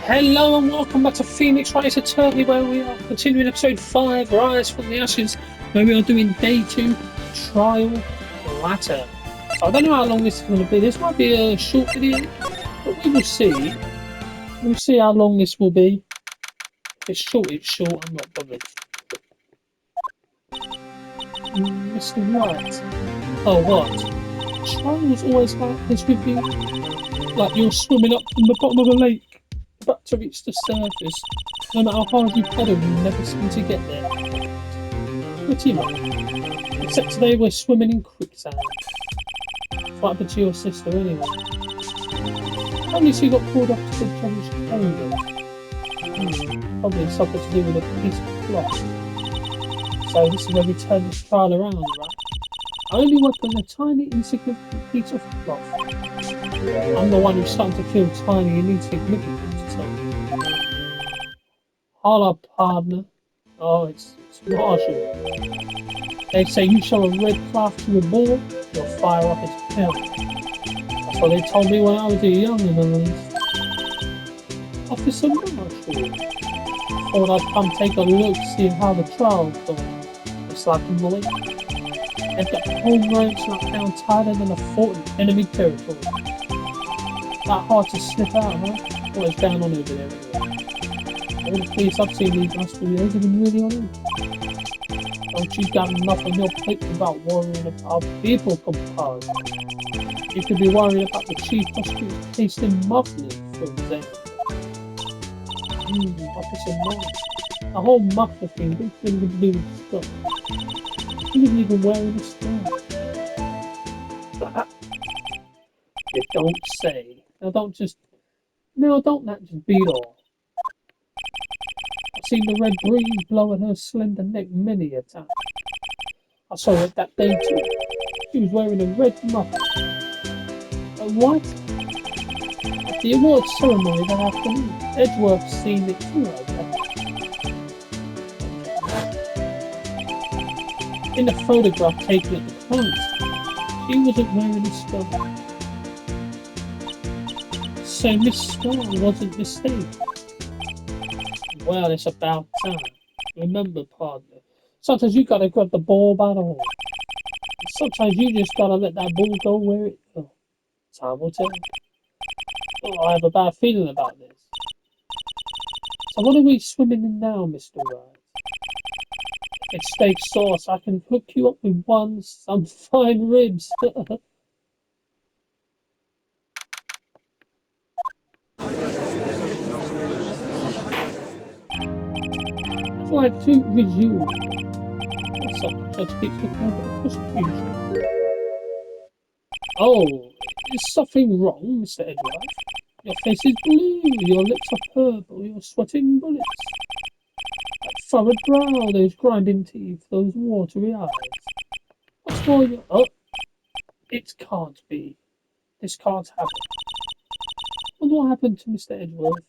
Hello and welcome back to Phoenix Wright Eternity, where we are continuing episode 5, Rise from the Ashes, where we are doing day 2, Trial Ladder. So I don't know how long this is going to be. This might be a short video, but we will see. We'll see how long this will be. If it's short, it's short. I'm not bothered. Mr. Wright. Oh, what? Trials always like this with you. Like you're swimming up from the bottom of a lake, about to reach the surface. No matter how hard you pedal, you never seem to get there. Pretty much. Except today we're swimming in quicksand. What happened to your sister anyway? Only she got pulled off to the judge's chamber. Probably something to do with a piece of cloth. So this is where we turn this trial around, right? I only work on a tiny, insignificant piece of cloth. I'm the one who's starting to feel tiny and insignificant, so. Holla, partner. Oh, it's Marshall. They say you show a red cloth to a bull, you'll fire up its tail. That's what they told me when I was a young'un, at least. Officer Marshall. Thought I'd come take a look, see how the trial's going. It's like a lake. They've got home ranks knocked down tighter than a fort in enemy territory. Not hard to slip out, huh? What is going on over there anyway? All the police I've seen these last 3 years have been really on it. Don't you got enough on your plate about worrying about how people compose? You could be worried about the chief prosecutor's tasting mufflers, for example. Officer Mark. The whole muffler thing, big thing to do with stuff. He wasn't even wearing a scarf. You don't say. Now don't that just beat off. I've seen the red breeze blow at her slender neck many a time. I saw it that day too. She was wearing a red muffler. A what? At the awards ceremony that afternoon, Edgeworth seen it too, I guess. In the photograph taken at the concert, she wasn't wearing a scarf. So Miss Star wasn't mistaken. Well, it's about time. Remember, partner, sometimes you gotta grab the ball by the horn. Sometimes you just gotta let that ball go where it goes. Time will tell. Oh, I have a bad feeling about this. So what are we swimming in now, Mr. Wright? It's steak sauce. I can hook you up with some fine ribs. Like to resume. What's up? Judge keeps looking at the prosecution. Oh, is something wrong, Mr. Edward? Your face is blue, your lips are purple, you're sweating bullets. That furrowed brow, those grinding teeth, those watery eyes. What's more, oh, it can't be. This can't happen. What happened to Mr. Edgeworth?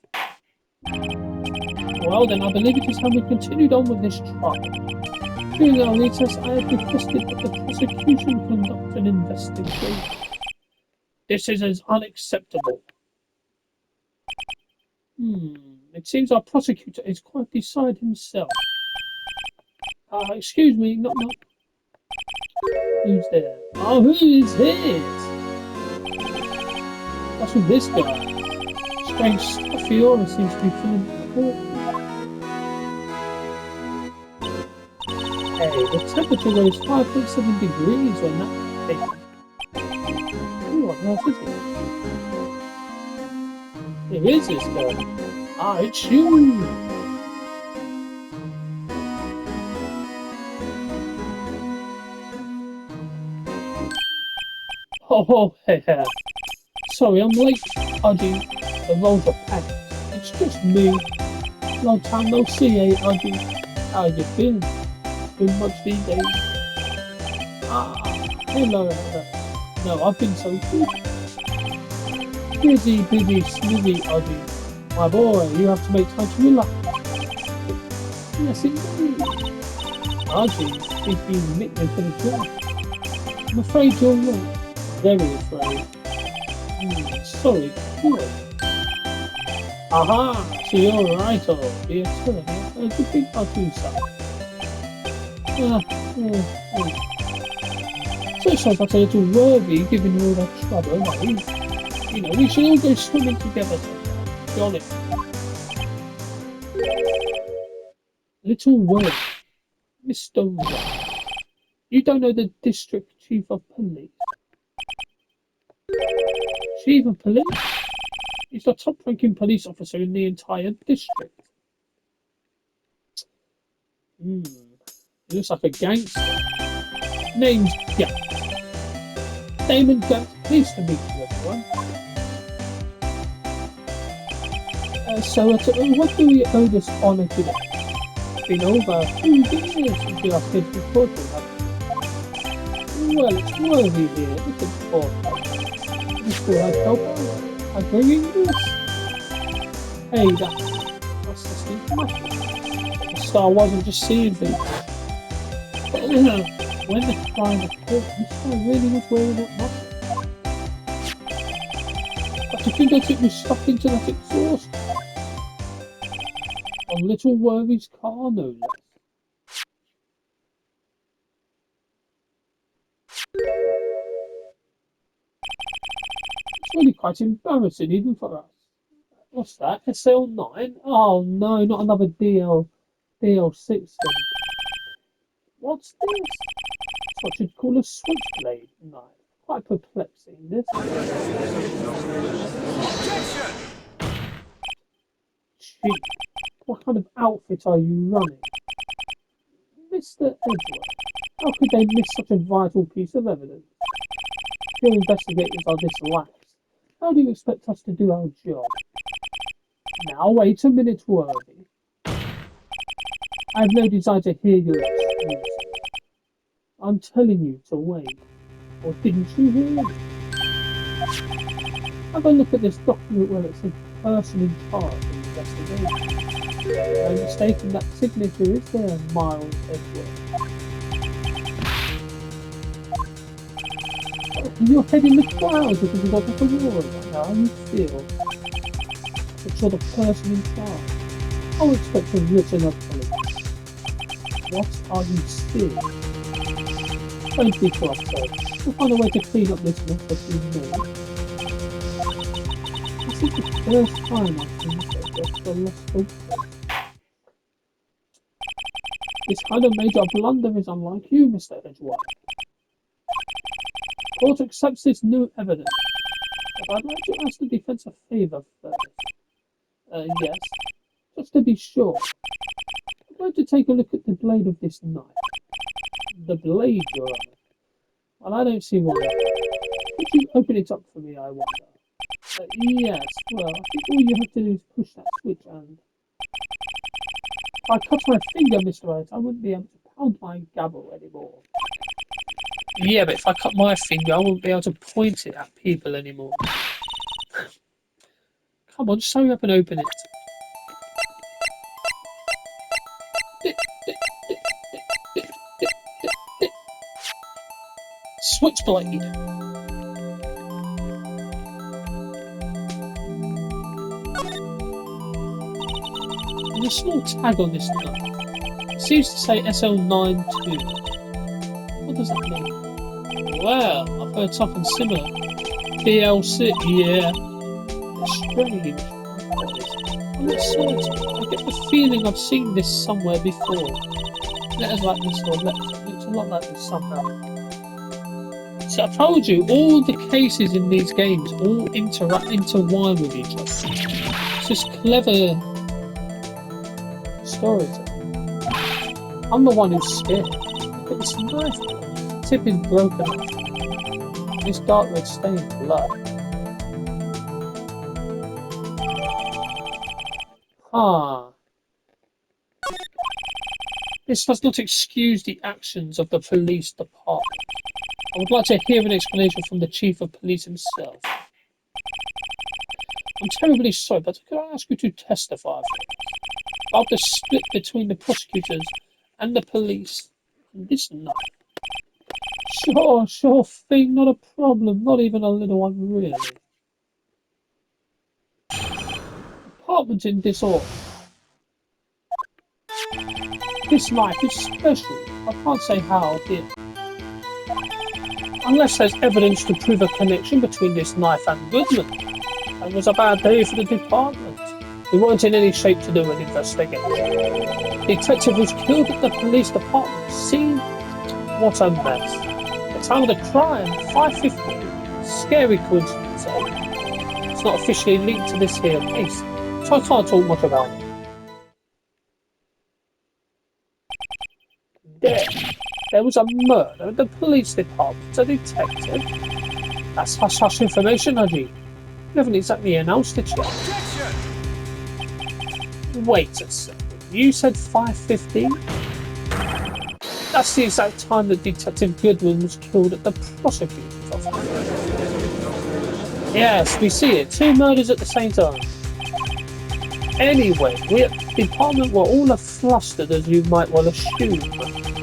Well, then I believe it is how we continued on with this trial. During our recess, I had requested that the prosecution conduct an investigation. This is unacceptable. It seems our prosecutor is quite beside himself. Excuse me, not. Who's there? Oh, who is this? What's with this guy? Strange stuffy aura seems to be filling the court. Hey, the temperature rose 5.7 degrees when that happened. Who on earth is it? Who is this guy? Ah, it's you! Oh, yeah. Sorry, I'm late, Udgy. The roles are packed. It's just me. Long time no see, eh, Udgy? How you been? Been much these days? Ah, hello. No, I've been so good. Busy, snivy, Udgy. My boy, you have to make time to relax. Yes, indeed. Udgy is being nicknamed for the job. I'm afraid you're wrong. Very afraid. Sorry, boy. Aha! So you're right, or the attorney. Good thing I'll do so. So sorry about a little worthy giving you all that trouble, no? You know, we should all go swimming together sometime. Jolly. Little worthy. Mr. Wright. You don't know the district chief of police. Chief of police? He's the top-ranking police officer in the entire district. He looks like a gangster. Name's Gant. Damon Gant, pleased to meet you, everyone. What do we owe this honour today? It's been over 2 years since we last did reporting, well, it's worthy here. Look at the board. This will help out. I'm bringing this. Hey, that's the Steve Matthews. The star wasn't just seeing things. When the crime occurred, this guy really was wearing that mask. But your fingertip was stuck into that exhaust. On little Worthy's car, no less. It's really quite embarrassing, even for us. What's that? SL9? Oh no, not another DL6 thing. What's this? It's what you'd call a switchblade knife. Quite perplexing, this. Chief, what kind of outfit are you running? Mr. Edward, how could they miss such a vital piece of evidence? Your investigators are this lax. How do you expect us to do our job? Now wait a minute, Worthy. I have no desire to hear your excuses. I'm telling you to wait. Or didn't you hear? Have a look at this document where it says person in charge of the investigation. No mistaking that signature is there, Miles Edward. Your head in the clouds because you got off the wall. How you feel? But you're the person in charge. I'll expect a written apology. What are you still? Don't be cross-eyed. We'll find a way to clean up this mess that you made. This is the first time I've seen this a lost hope. This kind of major blunder is unlike you, Mr. Edgeworth. The court accepts this new evidence, but I'd like to ask the defence a favour first. Yes, just to be sure. I'd like to take a look at the blade of this knife. The blade, Your Honour. Well, I don't see why. Could you open it up for me, I wonder? Yes, well, I think all you have to do is push that switch and... If I cut my finger, Mr. Wright, I wouldn't be able to pound my gavel anymore. Yeah, but if I cut my finger, I won't be able to point it at people anymore. Come on, just hurry up and open it. Switchblade. There's a small tag on this knife. It seems to say SL92. What does that mean? Well, I've heard something similar. DLC, yeah. It's strange. I'm not certain. I get the feeling I've seen this somewhere before. Letters like this or letters. It looks a lot like this somehow. So I told you, all the cases in these games all intertwine with each other. It's just clever storytelling. I'm the one who's scared. Look at this knife. The tip is broken off. This dark red stained blood. This does not excuse the actions of the police department. I would like to hear an explanation from the Chief of Police himself. I'm terribly sorry, but could I ask you to testify about the split between the prosecutors and the police on this night? Sure thing, not a problem, not even a little one, really. department in disorder. This knife is special. I can't say how here. Unless there's evidence to prove a connection between this knife and Goodman. It was a bad day for the department. We weren't in any shape to do an investigation. Detective was killed at the police department. See? What a mess. The time of the crime, 5:50. Scary coincidence, eh? It's not officially linked to this here case, so I can't talk much about it. There was a murder at the police department. A detective. That's hush-hush information, Haji. You haven't exactly announced it yet. Wait a second. You said 5:15? That's the exact time that Detective Goodman was killed at the prosecutor's office. Yes, we see it. 2 murders at the same time. Anyway, we at the department were all flustered, as you might well assume.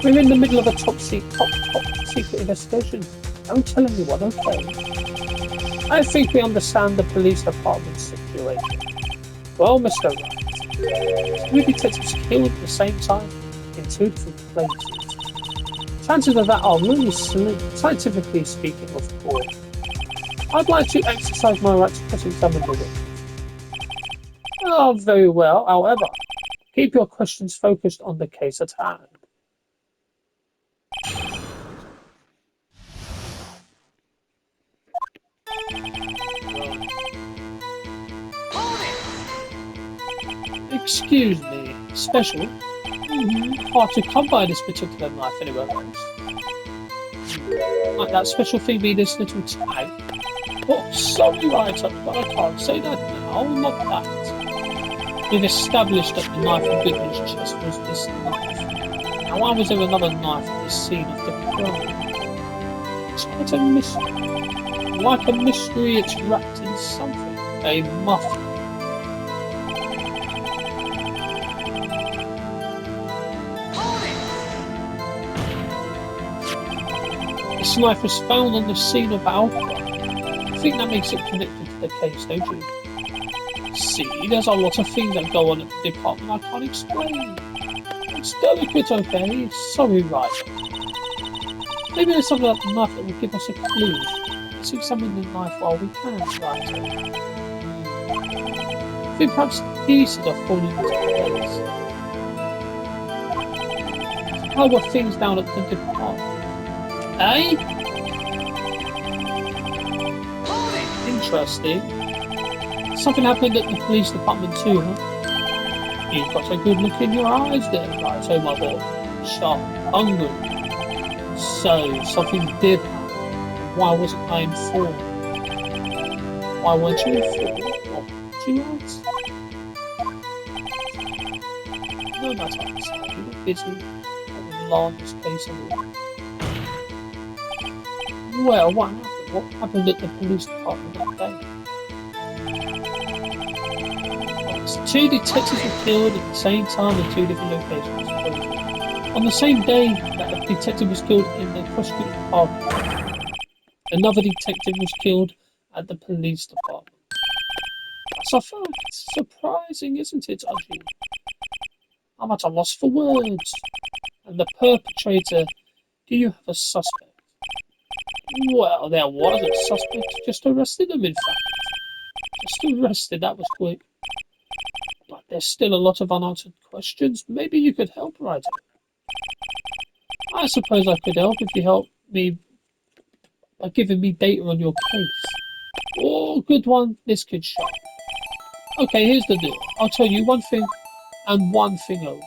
We're in the middle of a top secret investigation. Don't tell anyone, okay? I think we understand the police department's situation. Well, Mr. Wright, 2 detectives killed at the same time in 2 different places. Chances of that are really slim, scientifically speaking, of course. I'd like to exercise my right to cross-examine the witness. Oh, very well. However, keep your questions focused on the case at hand. Excuse me, special? Hard to come by this particular knife anywhere else. Might that special thing be this little tag? Oh, sorry, writer, but I can't say that now, not that. We've established that the knife in Goodman's chest was this knife. Now, why was there another knife at the scene of the crime? It's quite a mystery. Like a mystery, it's wrapped in something. A muffin. This knife was found on the scene of Alpha. I think that makes it connected to the case, don't you? See, there's a lot of things that go on at the department I can't explain. It's delicate, okay? Sorry, right. Maybe there's something about the knife that will give us a clue. Let's examine the knife while we can, right? I think perhaps pieces are falling into place. How were things down at the department? Eh? Interesting. Something happened at the police department too, huh? You've got a good look in your eyes there, right? So, my boy. Sharp, hungry. So, something did happen. Why wasn't I informed? Why weren't you informed? What did you ask? No matter, you were busy. I was alarmed this case and all. Well, what happened? What happened at the police department that day? Well, 2 detectives were killed at the same time in 2 different locations. On the same day that a detective was killed in the prosecutor's department, another detective was killed at the police department. That's a fact. Surprising, isn't it, Ajay? I'm at a loss for words. And the perpetrator, do you have a suspect? Well, there was a suspect. Just arrested him, in fact. Just arrested, that was quick. But there's still a lot of unanswered questions. Maybe you could help, Wright. I suppose I could help if you help me by giving me data on your case. Oh, good one. This could show. Okay, here's the deal. I'll tell you one thing and one thing only.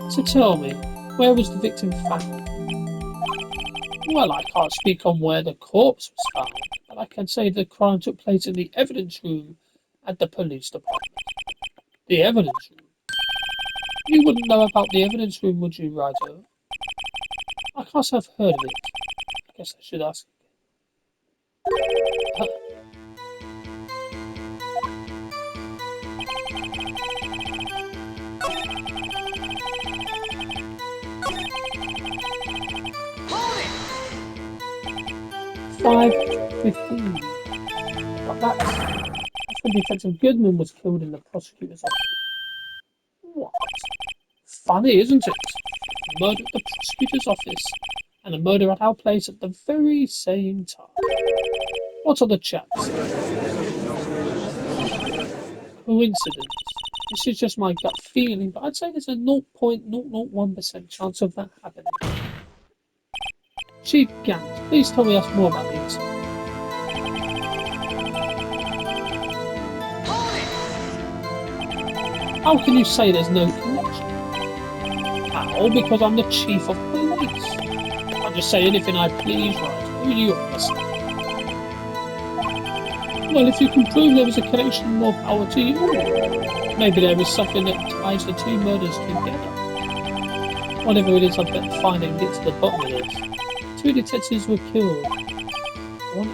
So tell me, where was the victim found? Well, I can't speak on where the corpse was found, but I can say the crime took place in the evidence room at the police department. The evidence room? You wouldn't know about the evidence room, would you, Ryder? I can't have heard of it. I guess I should ask. 25 to 15. But that's when Detective Goodman was killed in the prosecutor's office. What? Funny, isn't it? Murder at the prosecutor's office and a murder at our place at the very same time. What are the chances? Coincidence. This is just my gut feeling, but I'd say there's a 0.001% chance of that happening. Chief Gant, please tell us more about the incident. How can you say there's no connection? How? Because I'm the chief of police. I'll just say anything I please, right? Who are you listening? Well, if you can prove there was a connection, more power to you. Maybe there is something that ties the two murders together. Whatever it is, I'd better find it and get to the bottom of this. 2 detectives were killed. One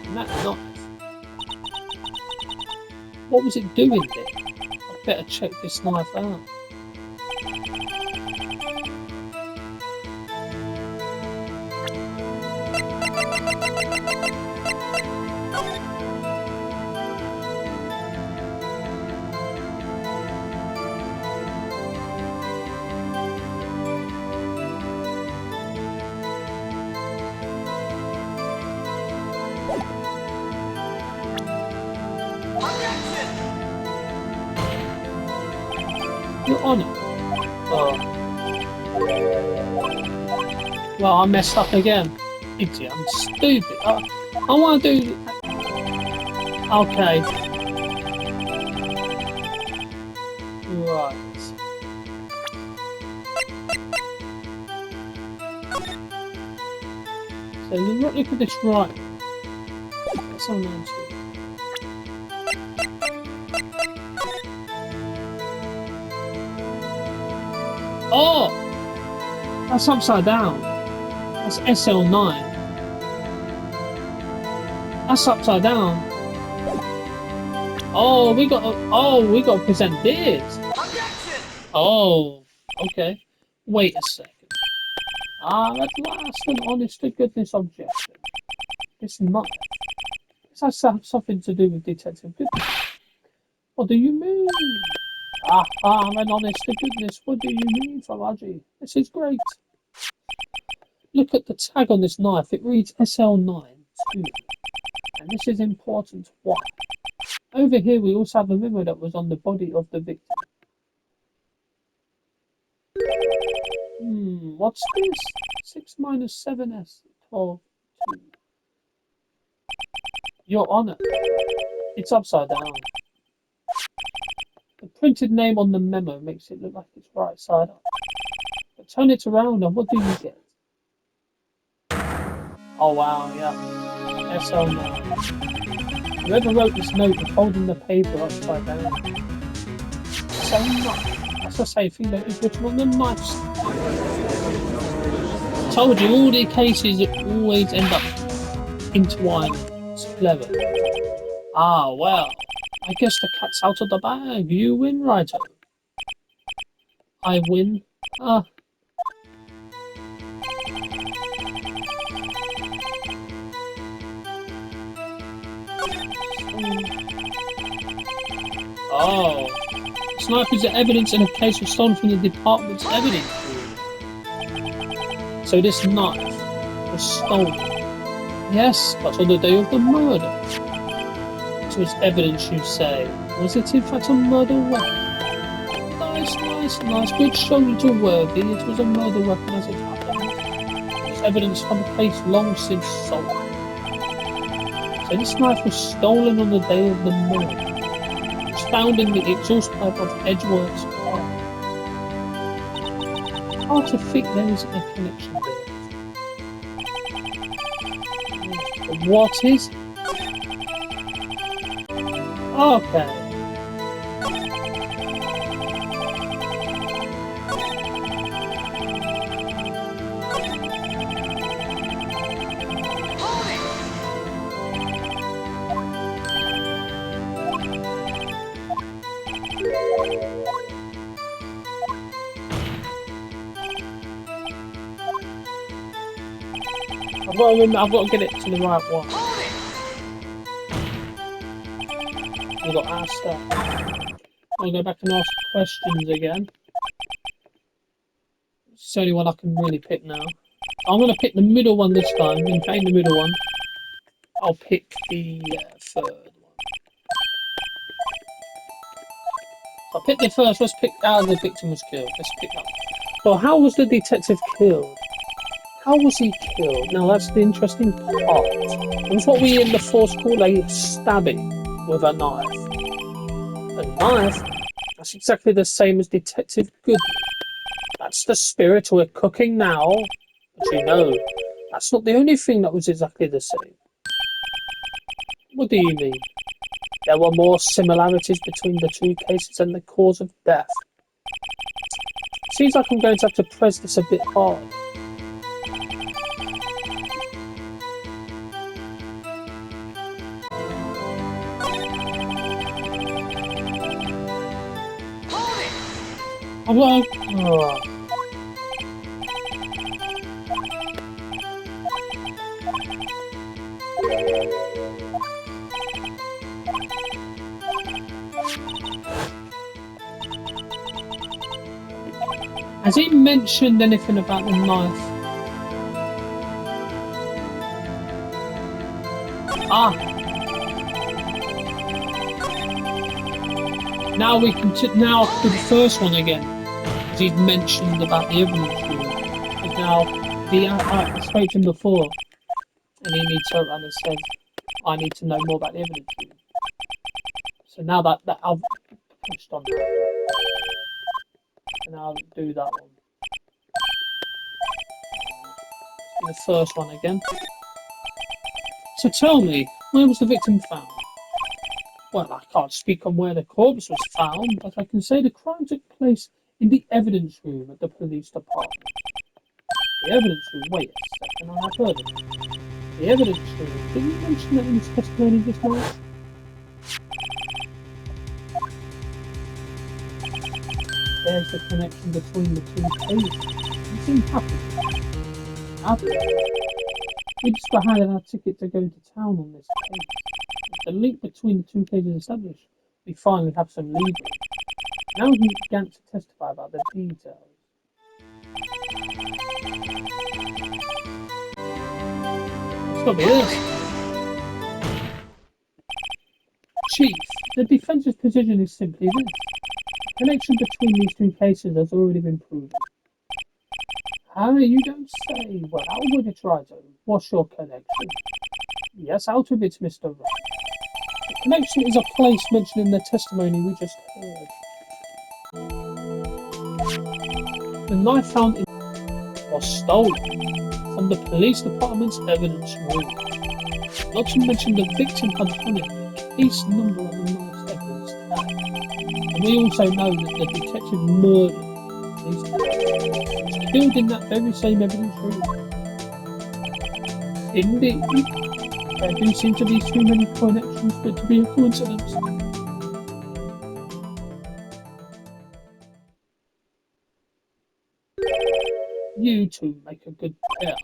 and that knife. What was it doing there? I'd better check this knife out. Your Honor. Well, I messed up again. Idiot, I'm stupid. I want to do... Okay. Right. So look at this right. That's on there too. Oh! That's upside down. That's SL9. That's upside down. Oh, we got to present this. Oh, okay. Wait a second. At last, an honest to goodness objection. This knife. This has to have something to do with Detective Goodness. What do you mean? I'm an honest to goodness. What do you mean, Faraji? This is great. Look at the tag on this knife. It reads SL9 too. And this is important. Why? Over here, we also have a memo that was on the body of the victim. What's this? 6 minus 7s, 12, 2. Your Honor, it's upside down. The printed name on the memo makes it look like it's right side up. But turn it around and what do you get? Oh wow, yeah. SL9. Whoever wrote this note is holding the paper upside down. Same knife. That's the same thing that is written on the knife. I told you all the cases always end up intertwined. It's clever. Well. I guess the cat's out of the bag. You win, Wright. I win. Oh. This knife is evidence in a case was stolen from the department's evidence room. So this knife was stolen. Yes, but on the day of the murder. It was evidence, you say. Was it in fact a murder weapon? Nice. Good shown to Worthy. It was a murder weapon as it happened. It was evidence from a case long since solved. So this knife was stolen on the day of the murder. It was found in the exhaust pipe of Edgeworth's car. Hard to think there isn't a connection there. But what is? Okay. I've got to get it to the right one. We've got to ask that. I'll go back and ask questions again. It's the only one I can really pick now. I'm going to pick the middle one this time. In fact, the middle one. I'll pick the third one. I'll pick the first. Let's pick how the victim was killed. Let's pick that. Well, how was the detective killed? How was he killed? Now, that's the interesting part. It was what we in the force call a stabbing with a knife. A knife? That's exactly the same as Detective Goodman. That's the spirit we're cooking now. But you know, that's not the only thing that was exactly the same. What do you mean? There were more similarities between the two cases and the cause of death. Seems like I'm going to have to press this a bit hard. I'm like, oh. Has he mentioned anything about the knife? Ah. Now we can now do the first one again. He's mentioned about the evidence room. Now, I spoke to him before, and he needs to and said, I need to know more about the evidence room. So now that I've pushed on that, and I'll do that one. The first one again. So tell me, where was the victim found? Well, I can't speak on where the corpse was found, but I can say the crime took place in the evidence room at the police department. The evidence room? Wait a second, I have heard of it. The evidence room? Didn't you mention that in his testimony just now? There's the connection between the two cases. You seem happy. Happy? We just had our ticket to go to town on this case. The link between the two cases established. We finally have some lead. Now we began to testify about the details. It's got to be this. Chief, the defence's position is simply this. The connection between these two cases has already been proven. You don't say. Well, how would you try to? What's your connection? Yes, out of it, Mr. Wright. The connection is a place mentioned in the testimony we just heard. The knife found in was stolen from the police department's evidence room. Not to mention the victim had on it the case number of the knife's evidence tag. And we also know that the detective murdered was killed in that very same evidence room. Indeed, there do seem to be too many connections for it to be a coincidence. You two make a good pair.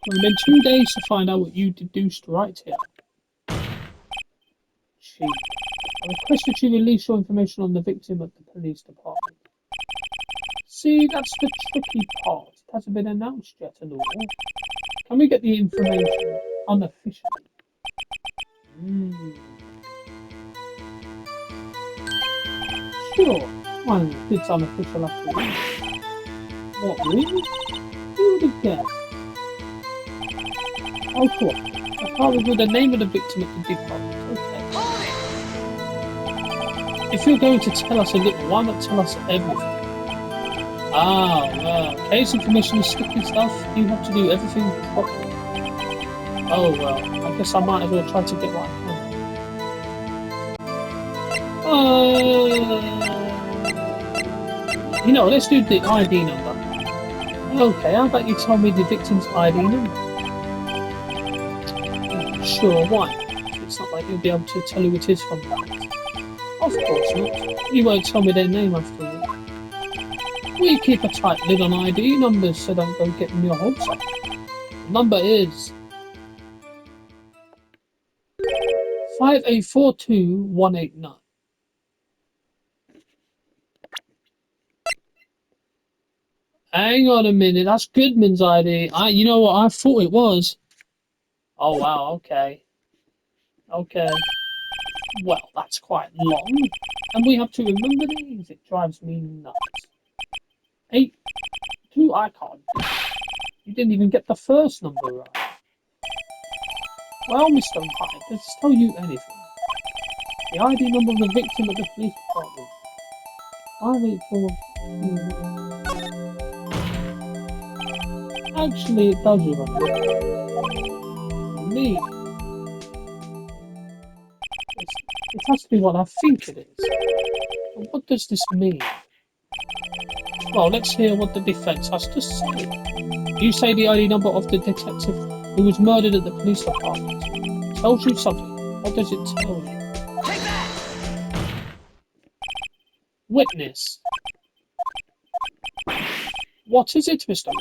It's been 2 days to find out what you deduced right here. Chief, I request that you release your information on the victim at the police department. See, that's the tricky part. It hasn't been announced yet and all. Can we get the information unofficially? Sure. Why not? It's unofficial after all. What, really? Who would have guessed? Oh, cool. I can't reveal the name of the victim at the department. Okay. If you're going to tell us a little, why not tell us everything? Ah, well, case information is sticky stuff. You have to do everything properly. Oh, well, I guess I might as well try to get what I can. You know, let's do the ID number. Okay, how about you tell me the victim's ID number? Sure, why? It's not like you'll be able to tell who it is from that. Of course not. You won't tell me their name after all. We keep a tight lid on ID numbers, so don't go getting your hopes up. The number is 5842189. Hang on a minute, that's Goodman's ID. You know what? I thought it was. Oh wow. Okay. Okay. Well, that's quite long, and we have to remember these. It drives me nuts. 82. I can't. You didn't even get the first number right. Well, Mr. Wright, does this tell you anything? The ID number of the victim at the police department. 584. Actually, it does remember me. It has to be what I think it is. But what does this mean? Well, let's hear what the defense has to say. You say the ID number of the detective who was murdered at the police department. Tells you something. What does it tell you? Take that! Witness. What is it, Mr.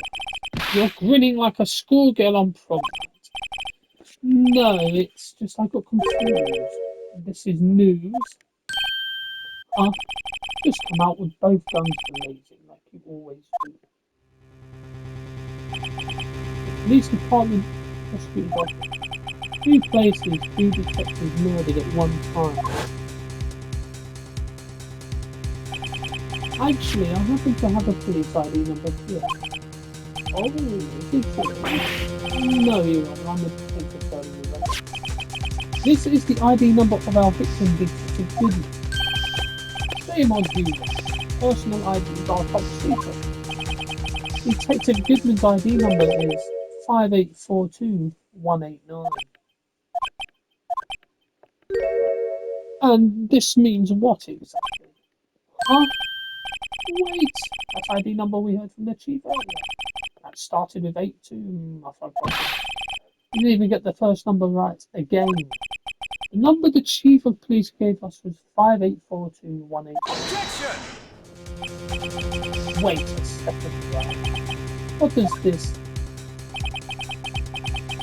You're grinning like a schoolgirl on prom night. No, it's just I got confused. This is news. Huh? Just come out with both guns blazing like you always do. The police department prosecutor's office. 2 places, 2 detectives murdered at one time. Actually, I happen to have a police ID number here. Oh, is it true? No, you're wrong. I'm a detective telling you that. This is the ID number of our victim, Detective Goodman. Shame on you. Personal IDs are top secret. Detective Goodman's ID number is 5842189. And this means what exactly? Huh? Wait! That ID number we heard from the chief earlier. That started with 82. I forgot. You didn't even get the first number right again. The number the chief of police gave us was 5842189. Objection! Wait a second, right? What does this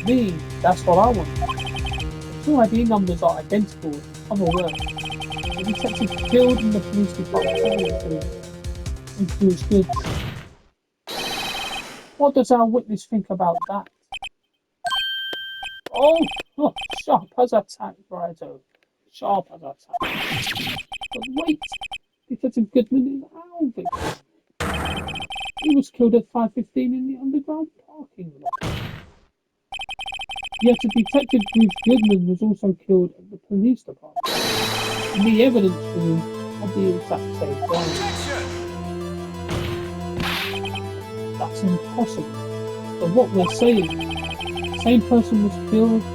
mean? That's what I want. The 2 ID numbers are identical. In other words, the detective killed in the police department was good. What does our witness think about that? Oh, sharp as a tack, Righto. Sharp as a tack. But wait, Detective Goodman is our victim. He was killed at 5:15 in the underground parking lot. Yet a Detective Bruce Goodman was also killed at the police department. In the evidence room at the exact same time. That's impossible. But what we're saying, the same person was killed at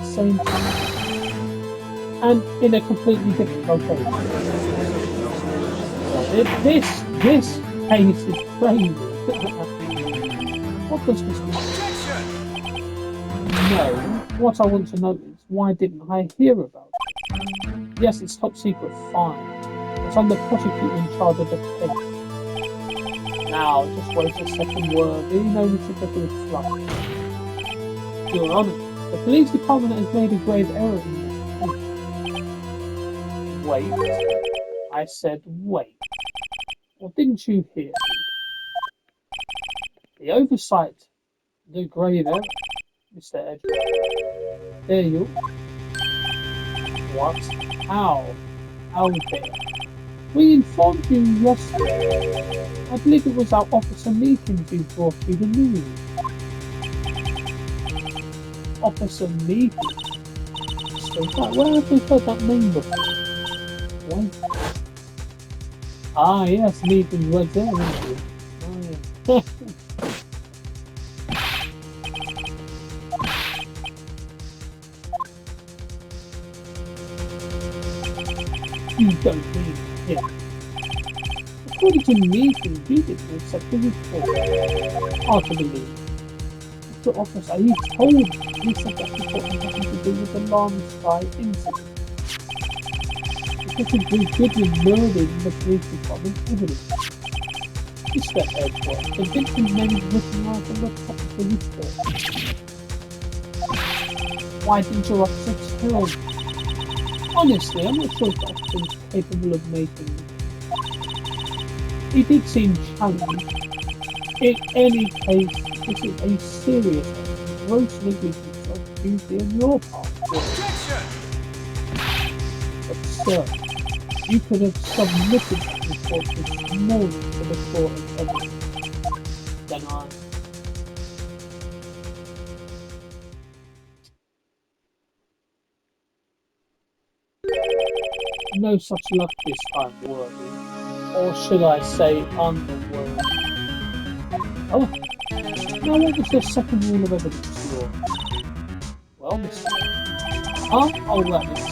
the same time and in a completely different location. This case is crazy. What does this mean? No, what I want to know is why didn't I hear about it? Yes, it's top secret, fine. But I'm the prosecutor in charge of the case. Now, just wait a second word. You know me to get a flush. Your Honour, the police department has made a grave error in this case. Wait. I said wait. Well, didn't you hear me? The oversight, the grave error, Mr. Edgeworth. There you are. What? How? How dare? We informed you yesterday. I believe it was our officer meeting who brought you the news. Officer meeting? Where have we heard that name before? Wait. Ah, yes, meeting's right there, isn't it? Oh, yeah. You don't mean him. According to meeting, you didn't accept the report. Hard to believe. The officer, he told me, he said that report had nothing to do with the Alarm Sky incident. Detective Bruce Goodman murdered in the police department evidence. Mr. Edgeworth, the victim's name is written right on the top of the report. Why didn't your officer tell me? Honestly, I'm not sure if Austin's capable of making it. He did seem challenged. In any case, this is a serious and gross negligence of duty on your part. But sir, you could have submitted that report this morning to the court of evidence. Then no such luck this time, Worthy. Or should I say underworthy? Oh, now what was your second rule of evidence, Lord? Well, Mr. Oh, that is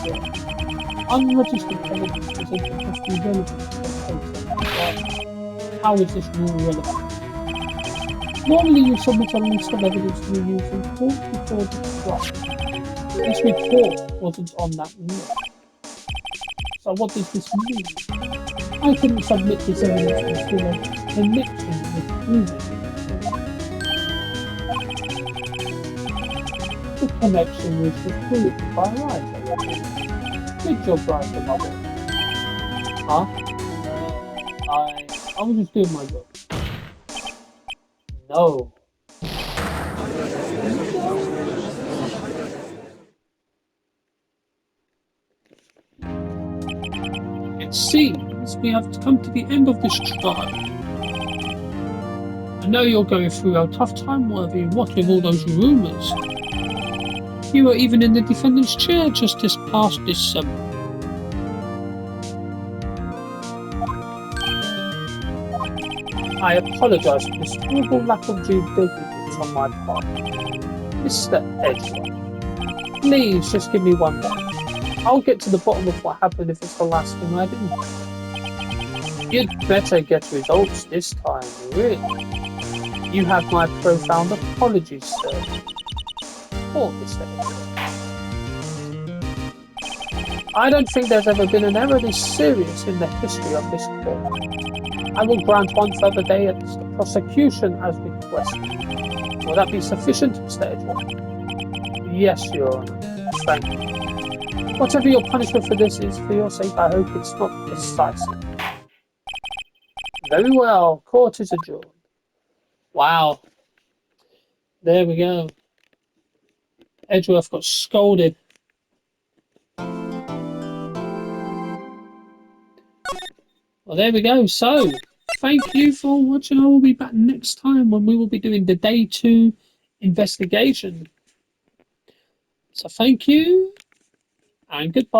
unregistered evidence presented must be relevant to the case and inquiry. How is this rule relevant? Normally you submit a list of evidence to be used in court before the trial. This report wasn't on that list. So what does this mean? I couldn't submit this evidence until a connection was proven. The connection was proved by Wright. Good job, Wright, mother. Huh? I was just doing my job. No. It seems we have come to the end of this trial. I know you're going through a tough time, Worthy, what with all those rumours. You were even in the defendant's chair just this past December. I apologise for this horrible lack of due diligence on my part. Mr. Edgeworth, please just give me one day. I'll get to the bottom of what happened if it's the last thing I do. You'd better get results this time, really. You have my profound apologies, sir. Poor Mr. Edgeworth. I don't think there's ever been an error this serious in the history of this court. I will grant one further day at the prosecution as requested. Will that be sufficient, Mr. Edgeworth? Yes, Your Honour. Thank you. Whatever your punishment for this is, for your sake, I hope it's not decisive. Very well. Court is adjourned. Wow. There we go. Edgeworth got scolded. Well, there we go. So, thank you for watching. I will be back next time when we will be doing the Day 2 investigation. So, thank you and goodbye.